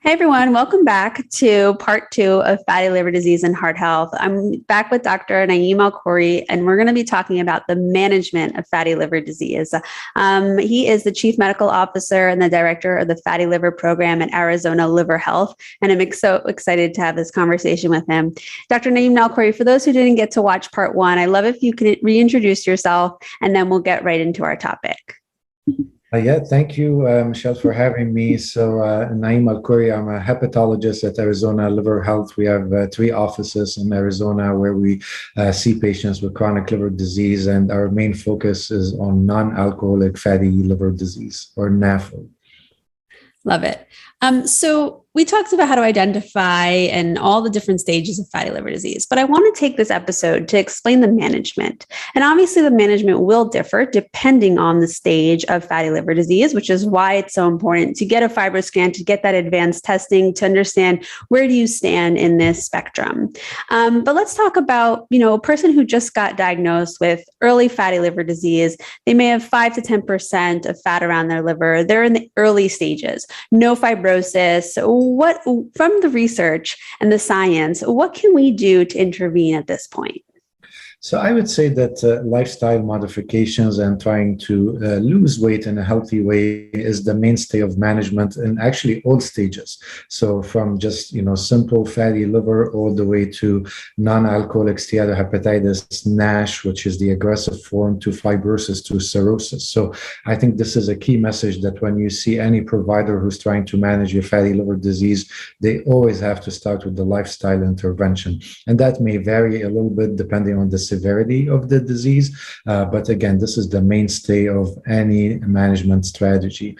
Hey everyone, welcome back to part 2 of fatty liver disease and heart health. I'm back with Dr. Naeem Alkhouri, and we're going to be talking about the management of fatty liver disease. He is the Chief Medical Officer and the Director of the Fatty Liver Program at Arizona Liver Health, and I'm so excited to have this conversation with him. Dr. Naeem Alkhouri, for those who didn't get to watch part 1, I love if you could reintroduce yourself, and then we'll get right into our topic. Thank you, Michelle, for having me. Naeem Alkhouri, I'm a hepatologist at Arizona Liver Health. We have 3 offices in Arizona where we see patients with chronic liver disease, and our main focus is on non-alcoholic fatty liver disease, or NAFLD. Love it. So we talked about how to identify and all the different stages of fatty liver disease, but I want to take this episode to explain the management. And obviously the management will differ depending on the stage of fatty liver disease, which is why it's so important to get a FibroScan, to get that advanced testing, to understand where do you stand in this spectrum. But let's talk about, a person who just got diagnosed with early fatty liver disease. They may have 5 to 10% of fat around their liver. They're in the early stages, no fibrosis. What, from the research and the science, what can we do to intervene at this point? So I would say that lifestyle modifications and trying to lose weight in a healthy way is the mainstay of management in actually all stages. So from just, simple fatty liver all the way to non-alcoholic steatohepatitis, NASH, which is the aggressive form, to fibrosis, to cirrhosis. So I think this is a key message that when you see any provider who's trying to manage your fatty liver disease, they always have to start with the lifestyle intervention. And that may vary a little bit depending on the severity of the disease. But again, this is the mainstay of any management strategy.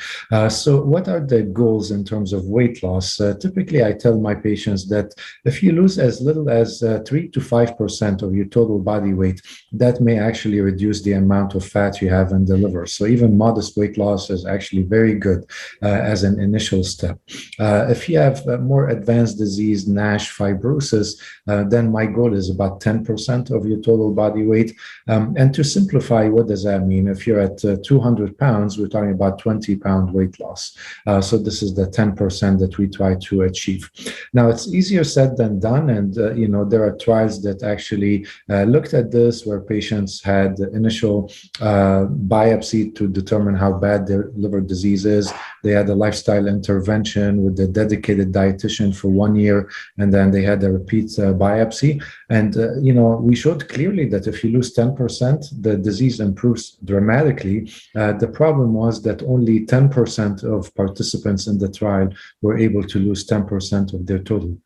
So what are the goals in terms of weight loss? Typically, I tell my patients that if you lose as little as 3 to 5% of your total body weight, that may actually reduce the amount of fat you have in the liver. So even modest weight loss is actually very good as an initial step. If you have more advanced disease, NASH, fibrosis, then my goal is about 10% of your total body weight. And to simplify, what does that mean? If you're at 200 pounds, we're talking about 20-pound weight loss. So this is the 10% that we try to achieve. Now, it's easier said than done. And, there are trials that actually looked at this where patients had initial biopsy to determine how bad their liver disease is. They had a lifestyle intervention with a dedicated dietitian for 1 year, and then they had a repeat biopsy. And, we showed clearly that if you lose 10%, the disease improves dramatically. The problem was that only 10% of participants in the trial were able to lose 10% of their total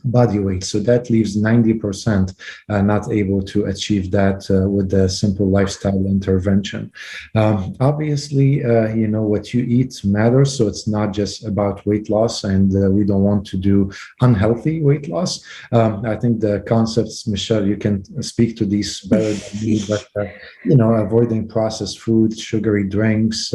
body weight. So that leaves 90% not able to achieve that with a simple lifestyle intervention. Obviously, what you eat matters. So it's not just about weight loss, and we don't want to do unhealthy weight loss. I think the concepts, Michelle, you can speak to these better than me, but avoiding processed foods, sugary drinks,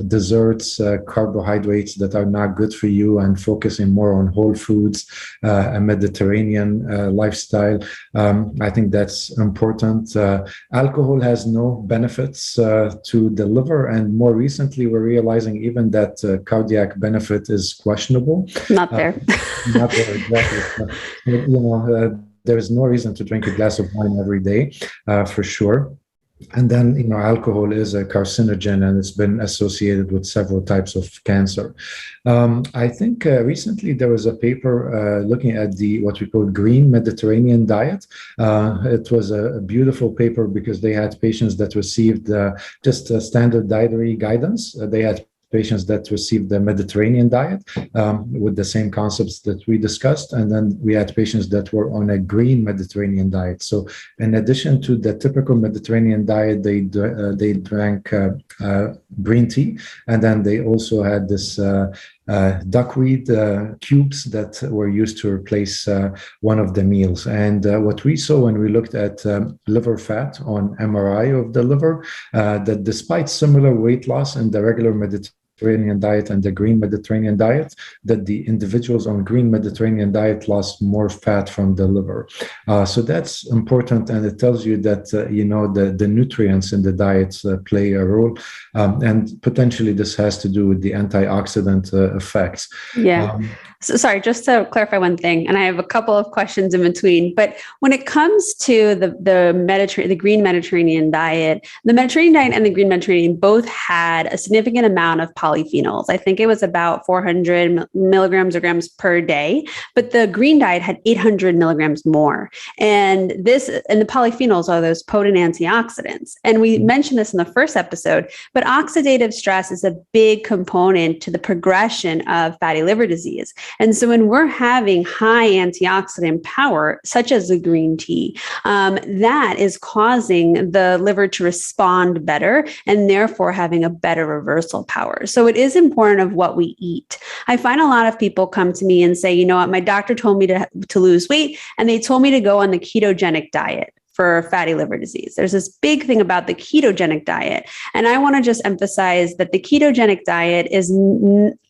desserts, carbohydrates that are not good for you, and focusing more on whole foods, a Mediterranean lifestyle. I think that's important. Alcohol has no benefits to the liver, and more recently we're realizing even that cardiac benefit is questionable. Not there. Not there, exactly. There's no reason to drink a glass of wine every day, for sure. And then, alcohol is a carcinogen, and it's been associated with several types of cancer. I think recently there was a paper looking at what we call green Mediterranean diet. It was a beautiful paper because they had patients that received just standard dietary guidance. They had patients that received the Mediterranean diet with the same concepts that we discussed. And then we had patients that were on a green Mediterranean diet. So in addition to the typical Mediterranean diet, they drank green tea. And then they also had this duckweed cubes that were used to replace one of the meals. And what we saw when we looked at liver fat on MRI of the liver, that despite similar weight loss in the regular Mediterranean diet and the green Mediterranean diet, that the individuals on green Mediterranean diet lost more fat from the liver. So that's important, and it tells you that the nutrients in the diets play a role, and potentially this has to do with the antioxidant effects. Yeah. So sorry, just to clarify one thing, and I have a couple of questions in between. But when it comes to the green Mediterranean diet, the Mediterranean diet and the green Mediterranean both had a significant amount of polyphenols. I think it was about 400 milligrams or grams per day, but the green diet had 800 milligrams more. And the polyphenols are those potent antioxidants. And we mentioned this in the first episode, but oxidative stress is a big component to the progression of fatty liver disease. And so when we're having high antioxidant power, such as the green tea, that is causing the liver to respond better and therefore having a better reversal power. So it is important of what we eat. I find a lot of people come to me and say, you know what, my doctor told me to lose weight, and they told me to go on the ketogenic diet for fatty liver disease. There's this big thing about the ketogenic diet. And I want to just emphasize that the ketogenic diet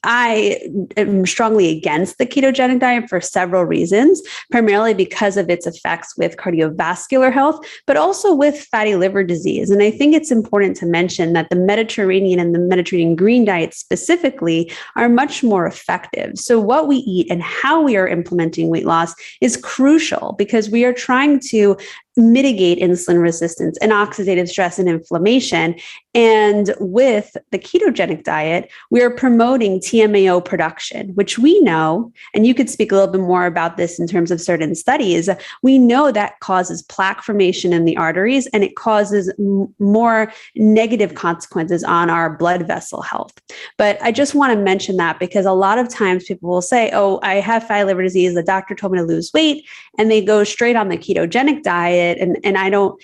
I am strongly against the ketogenic diet for several reasons, primarily because of its effects with cardiovascular health, but also with fatty liver disease. And I think it's important to mention that the Mediterranean and the Mediterranean green diet specifically are much more effective. So what we eat and how we are implementing weight loss is crucial, because we are trying to mitigate insulin resistance and oxidative stress and inflammation. And with the ketogenic diet, we are promoting TMAO production, which we know, and you could speak a little bit more about this in terms of certain studies, we know that causes plaque formation in the arteries, and it causes more negative consequences on our blood vessel health. But I just want to mention that because a lot of times people will say, oh, I have fatty liver disease, the doctor told me to lose weight, and they go straight on the ketogenic diet. And I don't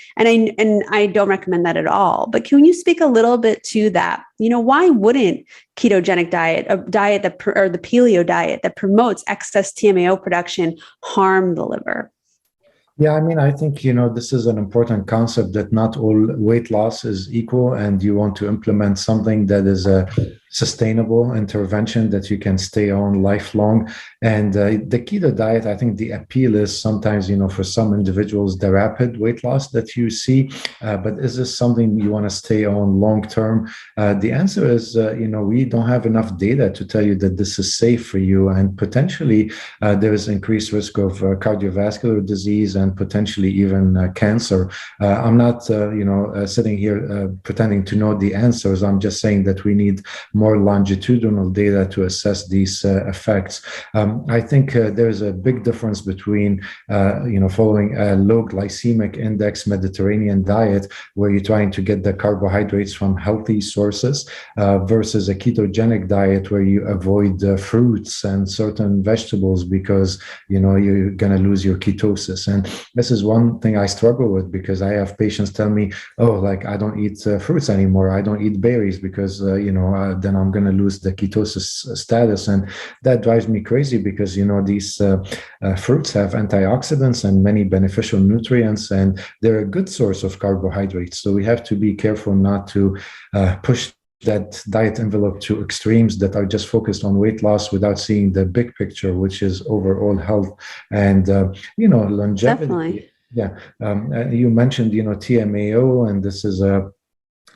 recommend that at all. But can you speak a little bit to that? You know, why wouldn't ketogenic diet, a diet or the paleo diet that promotes excess TMAO production, harm the liver? Yeah, I mean, I think, this is an important concept that not all weight loss is equal, and you want to implement something that is a sustainable intervention that you can stay on lifelong. And the keto diet, I think the appeal is sometimes, for some individuals, the rapid weight loss that you see. But is this something you want to stay on long term? The answer is, we don't have enough data to tell you that this is safe for you. And potentially there is increased risk of cardiovascular disease and potentially even cancer. I'm not, sitting here pretending to know the answers. I'm just saying that we need more longitudinal data to assess these effects. I think there's a big difference between, following a low glycemic index Mediterranean diet, where you're trying to get the carbohydrates from healthy sources, versus a ketogenic diet where you avoid fruits and certain vegetables because, you're going to lose your ketosis. And this is one thing I struggle with, because I have patients tell me, oh, like I don't eat fruits anymore. I don't eat berries because, then I'm going to lose the ketosis status. And that drives me crazy because, these fruits have antioxidants and many beneficial nutrients, and they're a good source of carbohydrates. So we have to be careful not to push that diet envelope to extremes that are just focused on weight loss without seeing the big picture, which is overall health and, longevity. Definitely. Yeah. You mentioned, TMAO, and this is a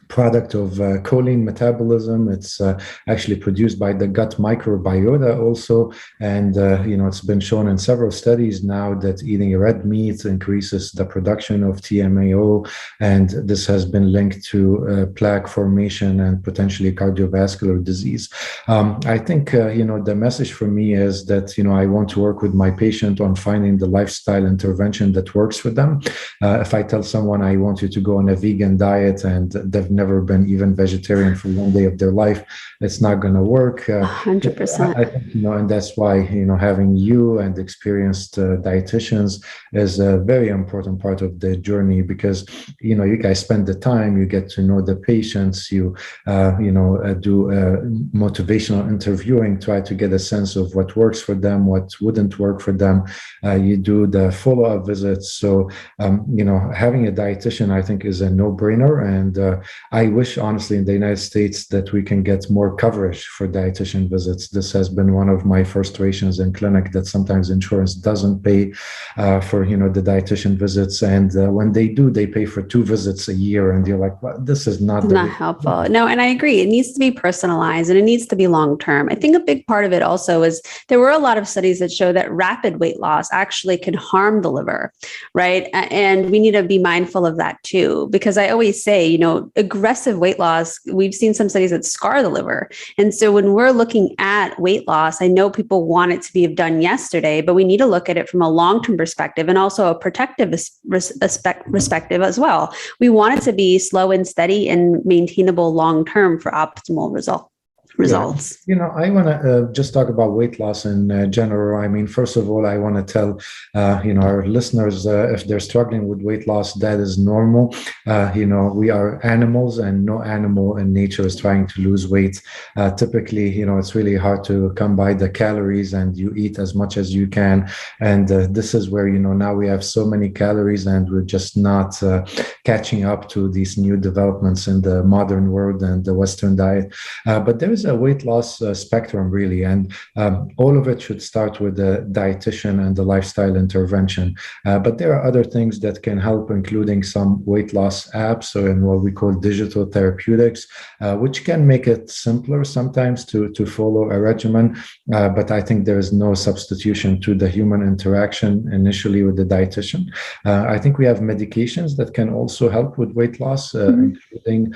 product of choline metabolism. It's actually produced by the gut microbiota also. And, it's been shown in several studies now that eating red meat increases the production of TMAO. And this has been linked to plaque formation and potentially cardiovascular disease. I think, the message for me is that, I want to work with my patient on finding the lifestyle intervention that works for them. If I tell someone I want you to go on a vegan diet and they've never been even vegetarian for one day of their life, it's not going to work. 100%. I think, and that's why, having you and experienced dietitians is a very important part of the journey, because, you guys spend the time, you get to know the patients, you, do motivational interviewing, try to get a sense of what works for them, what wouldn't work for them. You do the follow-up visits. So, having a dietitian, I think, is a no-brainer. And I wish, honestly, in the United States that we can get more coverage for dietitian visits. This has been one of my frustrations in clinic, that sometimes insurance doesn't pay for the dietitian visits, and when they do, they pay for 2 visits a year, and you're like, well, this is not the Not way. helpful. No, and I agree. It needs to be personalized and it needs to be long term. I think a big part of it also is there were a lot of studies that show that rapid weight loss actually can harm the liver, right? And we need to be mindful of that too, because I always say, aggressive weight loss, we've seen some studies that scar the liver. And so when we're looking at weight loss, I know people want it to be done yesterday, but we need to look at it from a long term perspective and also a protective perspective as well. We want it to be slow and steady and maintainable long term for optimal results. I want to just talk about weight loss in general. I mean, first of all, I want to tell, our listeners, if they're struggling with weight loss, that is normal. We are animals, and no animal in nature is trying to lose weight. Typically, it's really hard to come by the calories, and you eat as much as you can. And this is where, now we have so many calories, and we're just not catching up to these new developments in the modern world and the Western diet. But there is a weight loss spectrum, really, and all of it should start with the dietitian and the lifestyle intervention. But there are other things that can help, including some weight loss apps, or in what we call digital therapeutics, which can make it simpler sometimes to follow a regimen. But I think there is no substitution to the human interaction initially with the dietitian. I think we have medications that can also help with weight loss, including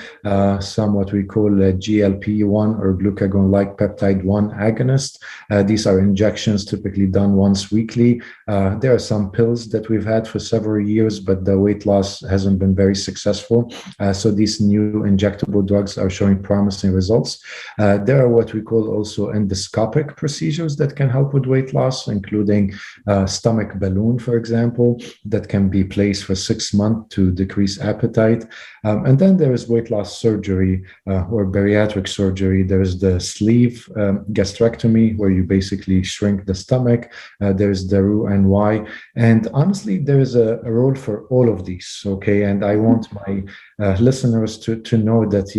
some what we call GLP-1 or glucagon-like peptide-1 agonist. These are injections typically done once weekly. There are some pills that we've had for several years, but the weight loss hasn't been very successful. So these new injectable drugs are showing promising results. There are what we call also endoscopic procedures that can help with weight loss, including stomach balloon, for example, that can be placed for 6 months to decrease appetite. And then there is weight loss surgery or bariatric surgery. There is the sleeve gastrectomy, where you basically shrink the stomach. There's the Roux-en-Y. And honestly, there is a role for all of these, okay? And I want my listeners to know that,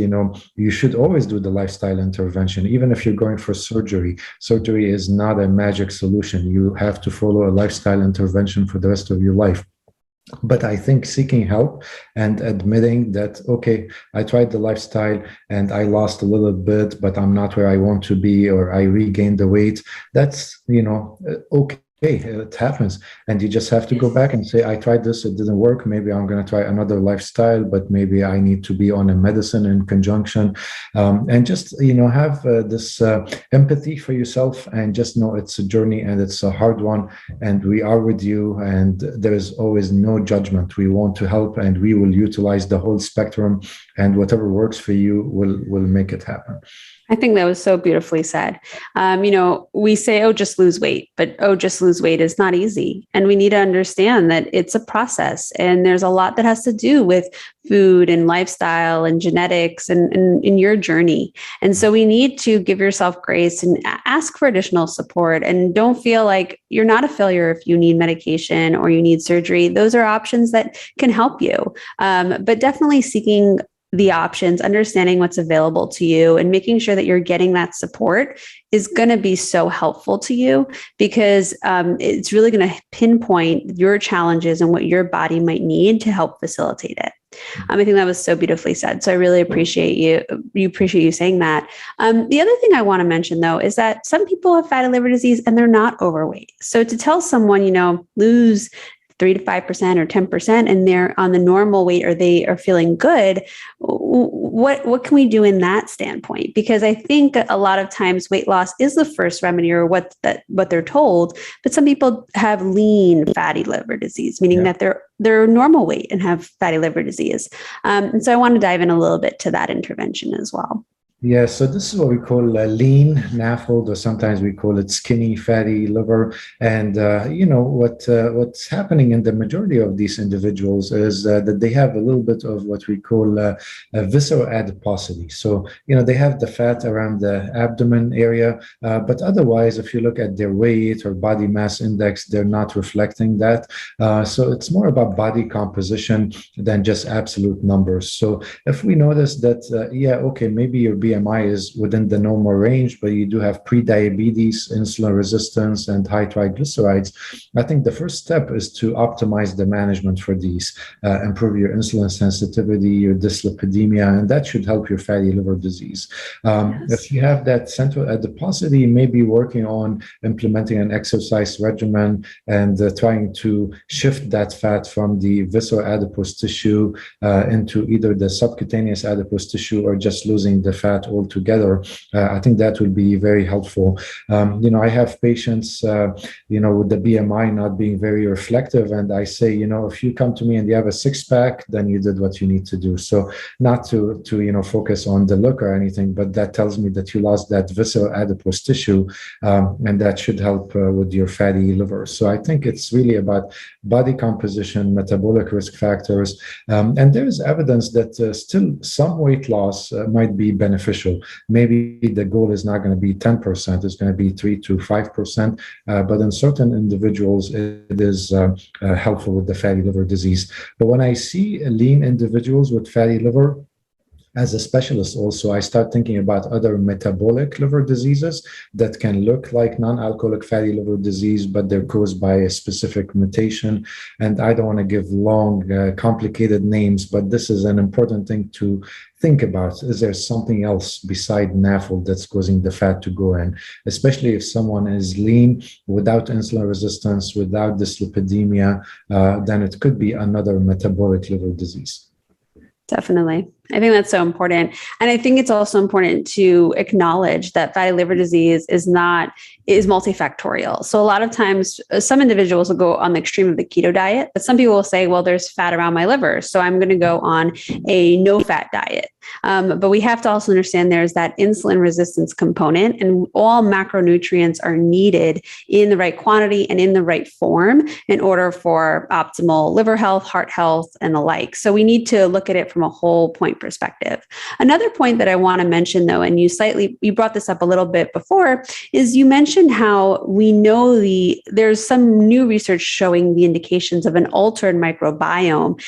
you should always do the lifestyle intervention, even if you're going for surgery. Surgery is not a magic solution. You have to follow a lifestyle intervention for the rest of your life. But I think seeking help and admitting that, okay, I tried the lifestyle and I lost a little bit, but I'm not where I want to be, or I regained the weight, that's, okay. It happens. And you just have to go back and say, I tried this, it didn't work. Maybe I'm going to try another lifestyle, but maybe I need to be on a medicine in conjunction. And just, have this empathy for yourself, and just know it's a journey and it's a hard one. And we are with you, and there is always no judgment. We want to help, and we will utilize the whole spectrum, and whatever works for you will make it happen. I think that was so beautifully said. We say, just lose weight, but just lose weight is not easy. And we need to understand that it's a process, and there's a lot that has to do with food and lifestyle and genetics and in your journey. And so we need to give yourself grace and ask for additional support, and don't feel like you're not a failure if you need medication or you need surgery. Those are options that can help you. But definitely seeking the options, understanding what's available to you, and making sure that you're getting that support is going to be so helpful to you, because it's really going to pinpoint your challenges and what your body might need to help facilitate it. I think that was so beautifully said. So I really appreciate you saying that. The other thing I want to mention, though, is that some people have fatty liver disease and they're not overweight. So to tell someone, lose 3 to 5% or 10%, and they're on the normal weight, or they are feeling good, what can we do in that standpoint? Because I think a lot of times weight loss is the first remedy, or what they're told. But some people have lean fatty liver disease, meaning that they're normal weight and have fatty liver disease. And so I want to dive in a little bit to that intervention as well. Yeah, so this is what we call lean NAFLD, or sometimes we call it skinny fatty liver. And what's happening in the majority of these individuals is that they have a little bit of what we call visceral adiposity. So they have the fat around the abdomen area, but otherwise, if you look at their weight or body mass index, they're not reflecting that. So it's more about body composition than just absolute numbers. So if we notice that, okay, maybe your BMI is within the normal range, but you do have pre-diabetes, insulin resistance, and high triglycerides, I think the first step is to optimize the management for these, improve your insulin sensitivity, your dyslipidemia, and that should help your fatty liver disease. If you have that central adiposity, maybe working on implementing an exercise regimen and trying to shift that fat from the visceral adipose tissue into either the subcutaneous adipose tissue or just losing the fat altogether. I think that will be very helpful. I have patients, with the BMI not being very reflective, and I say, if you come to me and you have a six-pack, then you did what you need to do. So not to focus on the look or anything, but that tells me that you lost that visceral adipose tissue, and that should help with your fatty liver. So I think it's really about body composition, metabolic risk factors, and there is evidence that still some weight loss might be beneficial. Maybe the goal is not going to be 10%, it's going to be 3 to 5%, but in certain individuals, it is helpful with the fatty liver disease. But when I see lean individuals with fatty liver, as a specialist also, I start thinking about other metabolic liver diseases that can look like non-alcoholic fatty liver disease, but they're caused by a specific mutation. And I don't want to give long, complicated names, but this is an important thing to think about. Is there something else beside NAFLD that's causing the fat to go in? Especially if someone is lean, without insulin resistance, without dyslipidemia, then it could be another metabolic liver disease. Definitely. I think that's so important. And I think it's also important to acknowledge that fatty liver disease is multifactorial. So a lot of times some individuals will go on the extreme of the keto diet, but some people will say, well, there's fat around my liver, so I'm going to go on a no fat diet. But we have to also understand there's that insulin resistance component, and all macronutrients are needed in the right quantity and in the right form in order for optimal liver health, heart health, and the like. So we need to look at it from a whole point perspective. Another point that I want to mention, though, and you brought this up a little bit before, is you mentioned how we know there's some new research showing the indications of an altered microbiome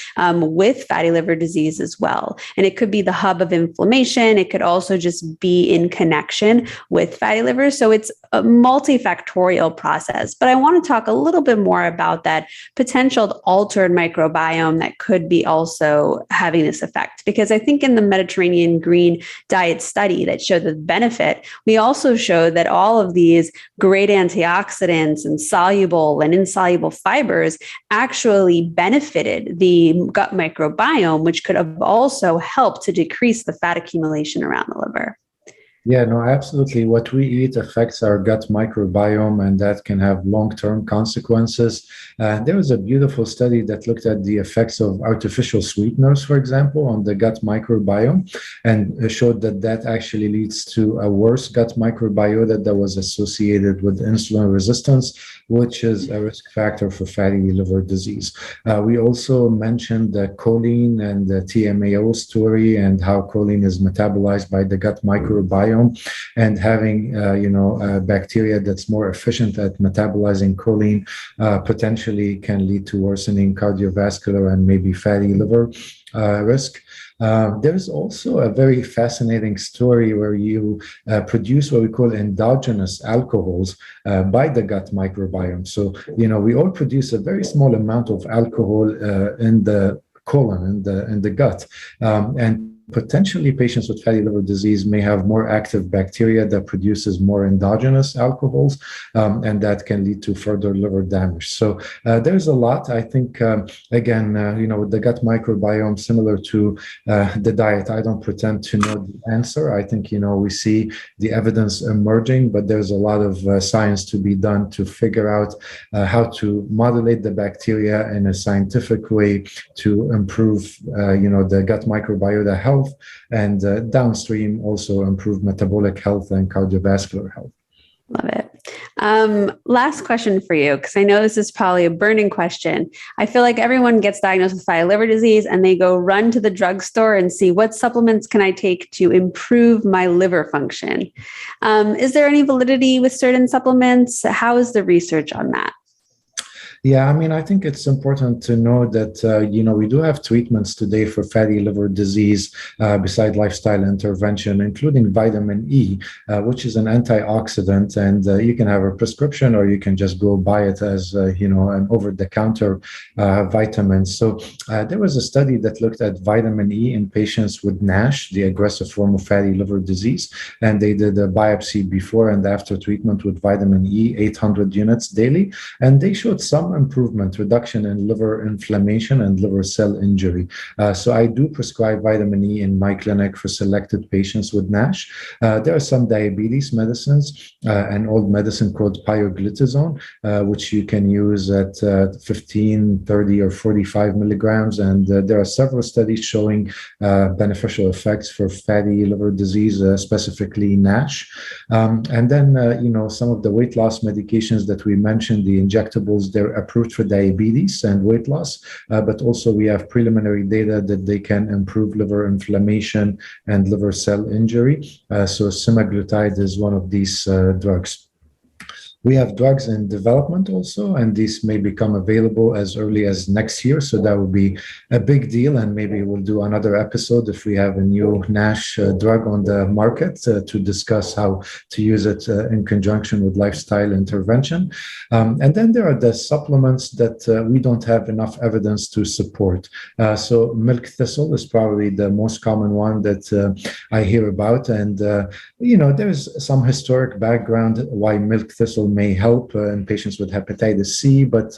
with fatty liver disease as well. And it could be the hub of inflammation. It could also just be in connection with fatty liver. So it's a multifactorial process. But I want to talk a little bit more about that potential altered microbiome that could be also having this effect. Because I think in the Mediterranean green diet study that showed the benefit, we also showed that all of these great antioxidants and soluble and insoluble fibers actually benefited the gut microbiome, which could have also helped to decrease the fat accumulation around the liver. Yeah, no, absolutely. What we eat affects our gut microbiome, and that can have long-term consequences. There was a beautiful study that looked at the effects of artificial sweeteners, for example, on the gut microbiome, and showed that that actually leads to a worse gut microbiota that was associated with insulin resistance, which is a risk factor for fatty liver disease. We also mentioned the choline and the TMAO story and how choline is metabolized by the gut microbiome. And having bacteria that's more efficient at metabolizing choline potentially can lead to worsening cardiovascular and maybe fatty liver risk. There's also a very fascinating story where you produce what we call endogenous alcohols by the gut microbiome. So, we all produce a very small amount of alcohol in the colon, in the gut. And potentially patients with fatty liver disease may have more active bacteria that produces more endogenous alcohols, and that can lead to further liver damage. So there's a lot. I think, again, with the gut microbiome, similar to the diet, I don't pretend to know the answer. I think, we see the evidence emerging, but there's a lot of science to be done to figure out how to modulate the bacteria in a scientific way to improve, the gut microbiota health health, and downstream also improve metabolic health and cardiovascular health. Love it. Last question for you, because I know this is probably a burning question. I feel like everyone gets diagnosed with fatty liver disease and they go run to the drugstore and see what supplements can I take to improve my liver function. Is there any validity with certain supplements? How is the research on that? Yeah, I mean, I think it's important to know that, we do have treatments today for fatty liver disease beside lifestyle intervention, including vitamin E, which is an antioxidant. And you can have a prescription or you can just go buy it as, an over-the-counter vitamin. So there was a study that looked at vitamin E in patients with NASH, the aggressive form of fatty liver disease. And they did a biopsy before and after treatment with vitamin E, 800 units daily. And they showed some improvement, reduction in liver inflammation and liver cell injury. So I do prescribe vitamin E in my clinic for selected patients with NASH. There are some diabetes medicines, an old medicine called pioglitazone, which you can use at 15, 30, or 45 milligrams. And there are several studies showing beneficial effects for fatty liver disease, specifically NASH. And then, some of the weight loss medications that we mentioned, the injectables, they're approved for diabetes and weight loss, but also we have preliminary data that they can improve liver inflammation and liver cell injury. So semaglutide is one of these drugs. We have drugs in development also, and these may become available as early as next year. So that would be a big deal. And maybe we'll do another episode if we have a new NASH drug on the market to discuss how to use it in conjunction with lifestyle intervention. And then there are the supplements that we don't have enough evidence to support. So milk thistle is probably the most common one that I hear about. And, there's some historic background why milk thistle may help in patients with hepatitis C, but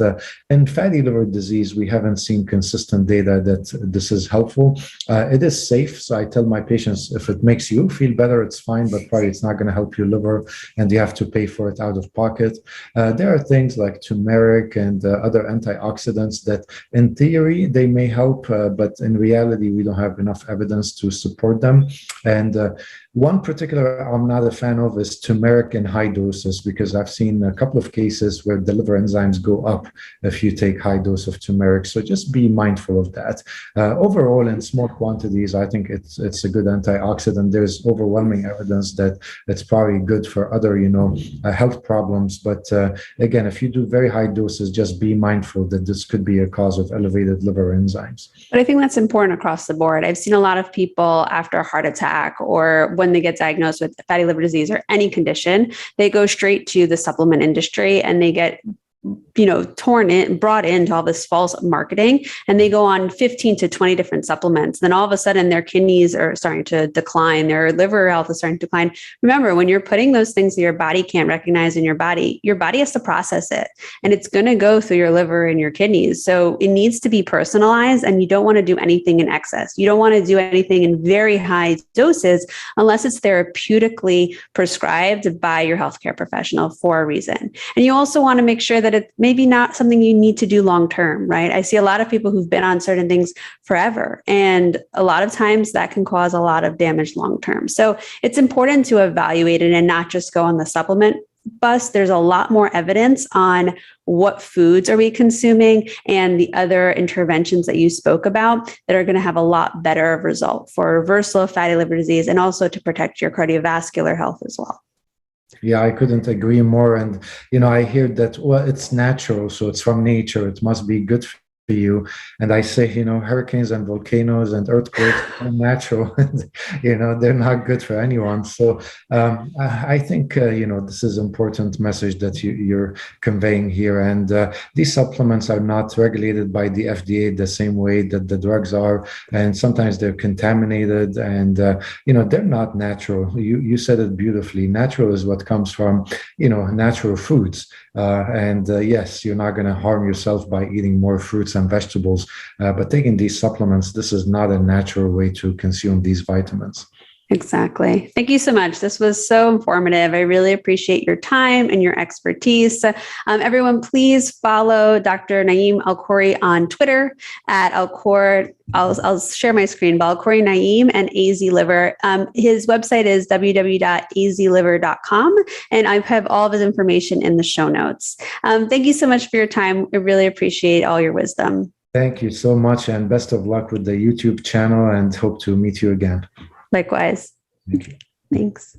in fatty liver disease, we haven't seen consistent data that this is helpful. It is safe, so I tell my patients, if it makes you feel better, it's fine, but probably it's not going to help your liver, and you have to pay for it out of pocket. There are things like turmeric and other antioxidants that, in theory, they may help, but in reality, we don't have enough evidence to support them. And one particular I'm not a fan of is turmeric in high doses, because I've seen a couple of cases where the liver enzymes go up if you take high dose of turmeric. So just be mindful of that. Overall, in small quantities, I think it's a good antioxidant. There's overwhelming evidence that it's probably good for other, health problems. But again, if you do very high doses, just be mindful that this could be a cause of elevated liver enzymes. But I think that's important across the board. I've seen a lot of people after a heart attack or when they get diagnosed with fatty liver disease or any condition, they go straight to the supplement industry and they get brought into all this false marketing, and they go on 15 to 20 different supplements. Then all of a sudden their kidneys are starting to decline, their liver health is starting to decline. Remember, when you're putting those things that your body can't recognize in your body has to process it, and it's going to go through your liver and your kidneys. So it needs to be personalized, and you don't want to do anything in excess. You don't want to do anything in very high doses unless it's therapeutically prescribed by your healthcare professional for a reason. And you also want to make sure that it's maybe not something you need to do long term, right? I see a lot of people who've been on certain things forever, and a lot of times that can cause a lot of damage long term. So it's important to evaluate it and not just go on the supplement bus. There's a lot more evidence on what foods are we consuming and the other interventions that you spoke about that are going to have a lot better result for reversal of fatty liver disease and also to protect your cardiovascular health as well. Yeah, I couldn't agree more. And, I hear that, well, it's natural, so it's from nature. It must be good for you. And I say, hurricanes and volcanoes and earthquakes are natural. They're not good for anyone. So I think, this is an important message that you're conveying here. And these supplements are not regulated by the FDA the same way that the drugs are. And sometimes they're contaminated and, they're not natural. You said it beautifully. Natural is what comes from, natural foods. Yes, you're not going to harm yourself by eating more fruits and vegetables, but taking these supplements, this is not a natural way to consume these vitamins. Exactly. Thank you so much. This was so informative. I really appreciate your time and your expertise. Everyone, please follow Dr. Naeem Alkhouri on Twitter at Alkhour. I'll share my screen, but Alkhouri Naeem and AZ Liver. His website is www.azliver.com, and I have all of his information in the show notes. Thank you so much for your time. I really appreciate all your wisdom. Thank you so much, and best of luck with the YouTube channel, and hope to meet you again. Likewise. Thank you. Thanks.